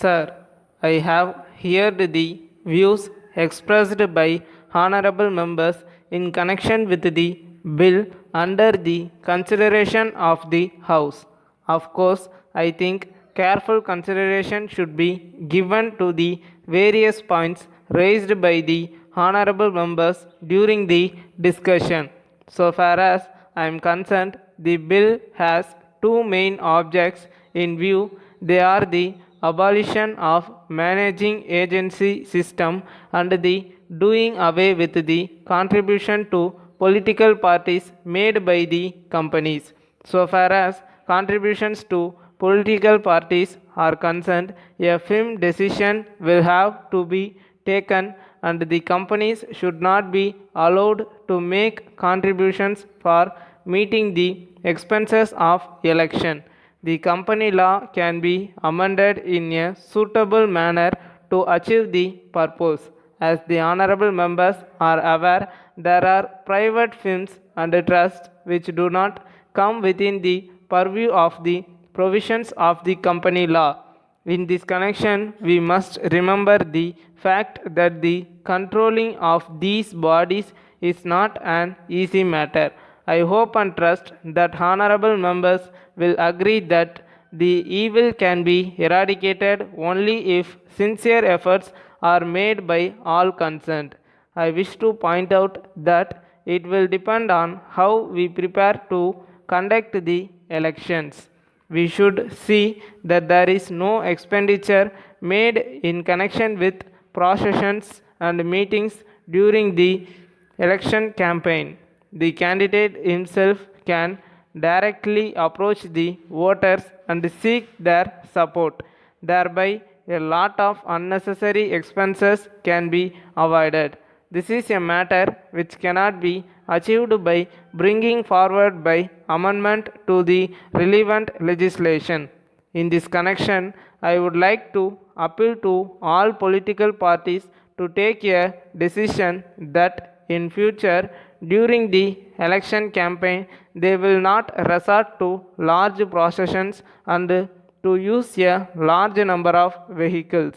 Sir, I have heard the views expressed by honorable members in connection with the bill under the consideration of the House. Of course, I think careful consideration should be given to the various points raised by the honorable members during the discussion. So far as I am concerned, the bill has two main objects in view. They are the abolition of managing agency system and the doing away with the contribution to political parties made by the companies. So far as contributions to political parties are concerned, a firm decision will have to be taken and the companies should not be allowed to make contributions for meeting the expenses of election. The company law can be amended in a suitable manner to achieve the purpose. As the honorable members are aware, there are private firms and trusts which do not come within the purview of the provisions of the company law. In this connection, we must remember the fact that the controlling of these bodies is not an easy matter. I hope and trust that honorable members will agree that the evil can be eradicated only if sincere efforts are made by all concerned. I wish to point out that it will depend on how we prepare to conduct the elections. We should see that there is no expenditure made in connection with processions and meetings during the election campaign. The candidate himself can directly approach the voters and seek their support. Thereby, a lot of unnecessary expenses can be avoided. This is a matter which cannot be achieved by bringing forward by amendment to the relevant legislation. In this connection, I would like to appeal to all political parties to take a decision that in future during the election campaign they will not resort to large processions and to use a large number of vehicles.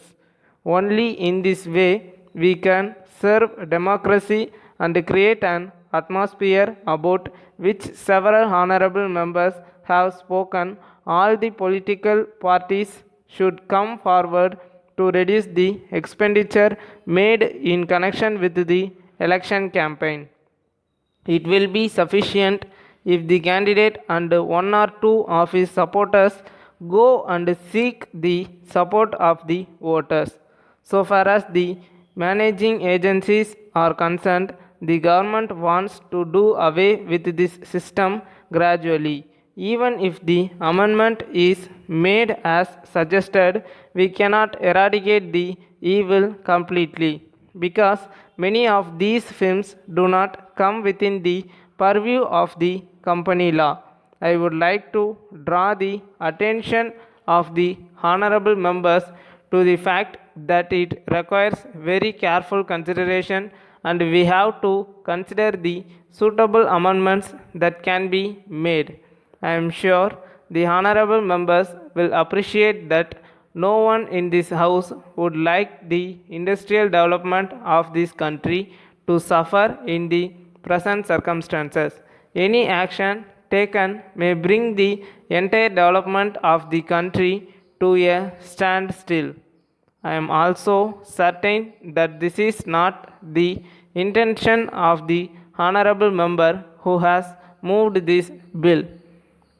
Only in this way we can serve democracy and create an atmosphere about which several honorable members have spoken. All the political parties should come forward to reduce the expenditure made in connection with the election campaign. It will be sufficient if the candidate and one or two of his supporters go and seek the support of the voters. So far as the managing agencies are concerned, the government wants to do away with this system gradually. Even if the amendment is made as suggested, we cannot eradicate the evil completely because many of these films do not come within the purview of the company law. I would like to draw the attention of the honorable members to the fact that it requires very careful consideration and we have to consider the suitable amendments that can be made. I am sure the honorable members will appreciate that no one in this house would like the industrial development of this country to suffer in the present circumstances. Any action taken may bring the entire development of the country to a standstill. I am also certain that this is not the intention of the honorable member who has moved this bill.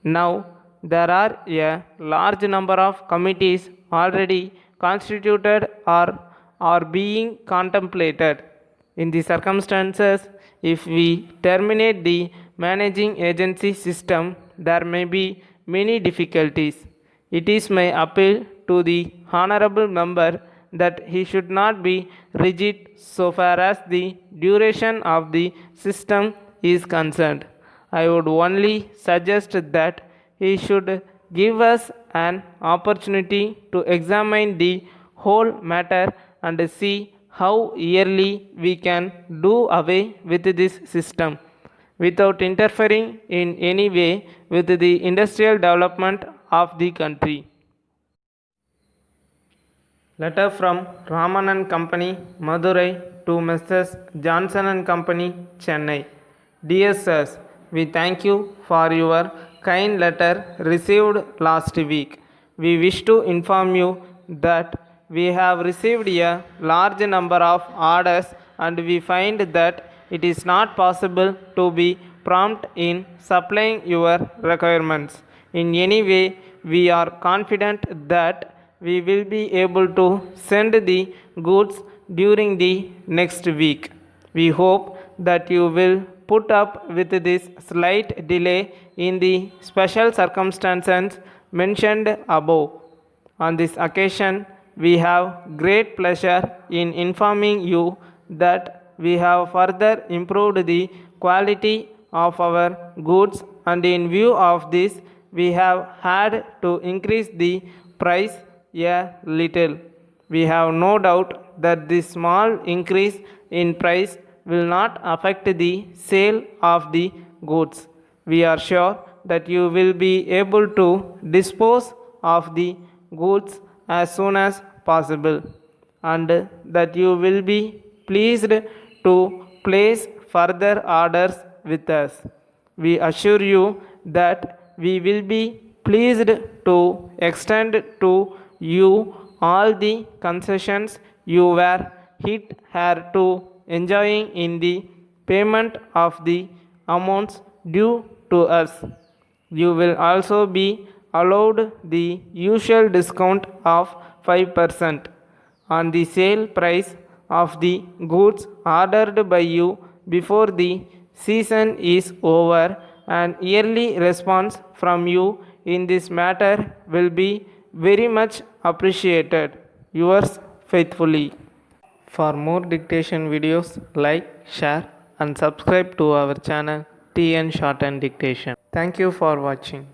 Now, there are a large number of committees already constituted or are being contemplated. In the circumstances, if we terminate the managing agency system, there may be many difficulties. It is my appeal to the honorable member that he should not be rigid so far as the duration of the system is concerned. I would only suggest that he should give us an opportunity to examine the whole matter and see how yearly we can do away with this system without interfering in any way with the industrial development of the country. Letter from Raman and Company, Madurai to Messrs. Johnson and Company, Chennai. Dear Sirs, we thank you for your kind letter received last week. We wish to inform you that we have received a large number of orders and we find that it is not possible to be prompt in supplying your requirements. In any way, we are confident that we will be able to send the goods during the next week. We hope that you will put up with this slight delay in the special circumstances mentioned above. On this occasion, we have great pleasure in informing you that we have further improved the quality of our goods, and in view of this, we have had to increase the price a little. We have no doubt that this small increase in price will not affect the sale of the goods. We are sure that you will be able to dispose of the goods as soon as possible, and that you will be pleased to place further orders with us. We assure you that we will be pleased to extend to you all the concessions you were hit here to enjoying in the payment of the amounts due to us. You will also be allowed the usual discount of 5% on the sale price of the goods ordered by you before the season is over. An yearly response from you in this matter will be very much appreciated. Yours faithfully. For more dictation videos, like, share and subscribe to our channel TN Shorthand Dictation. Thank you for watching.